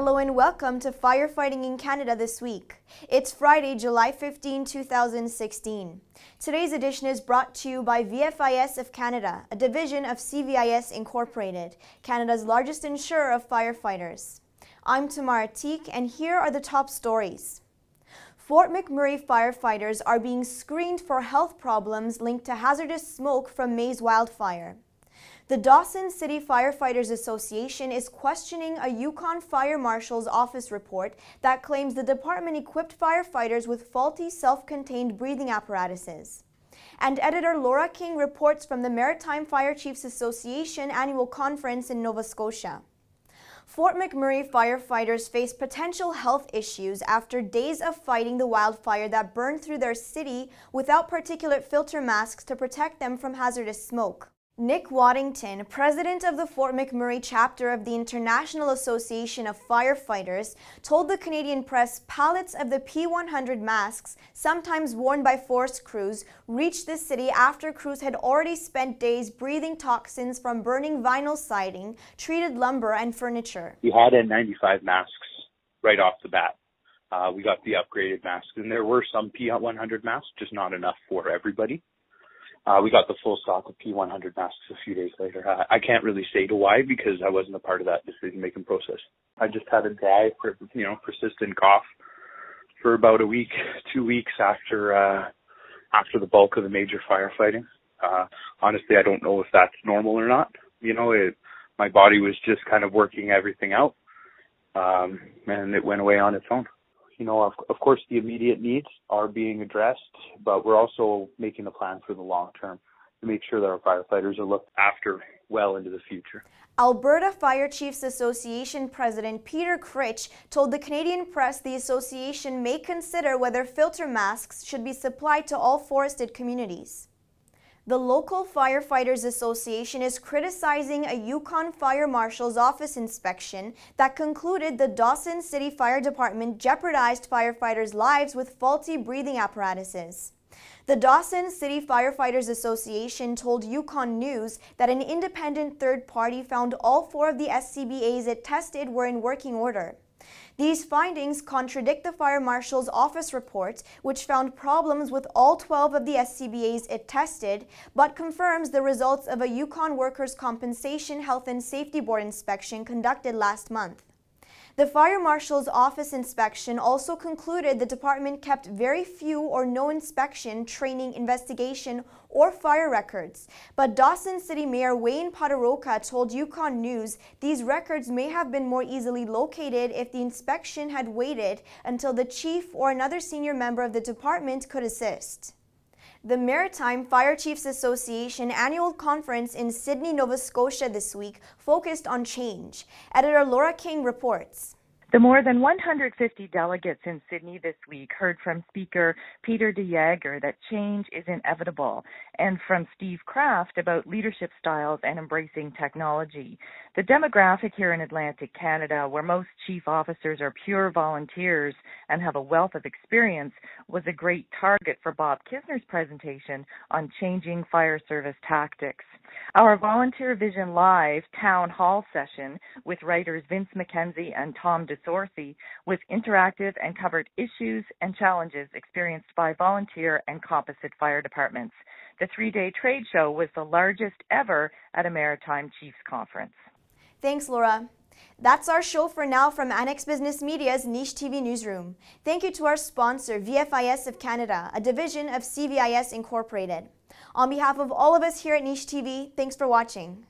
Hello and welcome to Firefighting in Canada this week. It's Friday, July 15, 2016. Today's edition is brought to you by VFIS of Canada, a division of CVIS Incorporated, Canada's largest insurer of firefighters. I'm Tamar Atik, and here are the top stories. Fort McMurray firefighters are being screened for health problems linked to hazardous smoke from May's wildfire. The Dawson City Firefighters Association is questioning a Yukon Fire Marshal's office report that claims the department equipped firefighters with faulty self-contained breathing apparatuses. And editor Laura King reports from the Maritime Fire Chiefs Association annual conference in Nova Scotia. Fort McMurray firefighters face potential health issues after days of fighting the wildfire that burned through their city without particulate filter masks to protect them from hazardous smoke. Nick Waddington, president of the Fort McMurray chapter of the International Association of Firefighters, told the Canadian press pallets of the P100 masks, sometimes worn by forest crews, reached the city after crews had already spent days breathing toxins from burning vinyl siding, treated lumber, and furniture. We had N95 masks right off the bat. We got the upgraded masks, and there were some P100 masks, just not enough for everybody. We got the full stock of P100 masks a few days later. I can't really say to why because I wasn't a part of that decision-making process. I just had a dry, persistent cough for about a week, 2 weeks after the bulk of the major firefighting. Honestly, I don't know if that's normal or not. My body was just kind of working everything out, and it went away on its own. Of course, the immediate needs are being addressed, but we're also making a plan for the long term to make sure that our firefighters are looked after well into the future. Alberta Fire Chiefs Association President Peter Critch told the Canadian press the association may consider whether filter masks should be supplied to all forested communities. The local Firefighters Association is criticizing a Yukon Fire Marshal's office inspection that concluded the Dawson City Fire Department jeopardized firefighters' lives with faulty breathing apparatuses. The Dawson City Firefighters Association told Yukon News that an independent third party found all 4 of the SCBAs it tested were in working order. These findings contradict the Fire Marshal's office report, which found problems with all 12 of the SCBAs it tested, but confirms the results of a Yukon Workers' Compensation Health and Safety Board inspection conducted last month. The Fire Marshal's office inspection also concluded the department kept very few or no inspection, training, investigation, or fire records. But Dawson City Mayor Wayne Potoroka told Yukon News these records may have been more easily located if the inspection had waited until the chief or another senior member of the department could assist. The Maritime Fire Chiefs Association annual conference in Sydney, Nova Scotia this week focused on change. Editor Laura King reports. The more than 150 delegates in Sydney this week heard from Speaker Peter de Jager that change is inevitable, and from Steve Kraft about leadership styles and embracing technology. The demographic here in Atlantic Canada, where most chief officers are pure volunteers and have a wealth of experience, was a great target for Bob Kisner's presentation on changing fire service tactics. Our Volunteer Vision Live town hall session with writers Vince McKenzie and Tom DeSorcy was interactive and covered issues and challenges experienced by volunteer and composite fire departments. The 3-day trade show was the largest ever at a Maritime Chiefs conference. Thanks, Laura. That's our show for now from Annex Business Media's Niche TV newsroom. Thank you to our sponsor, VFIS of Canada, a division of CVIS Incorporated. On behalf of all of us here at Niche TV, thanks for watching.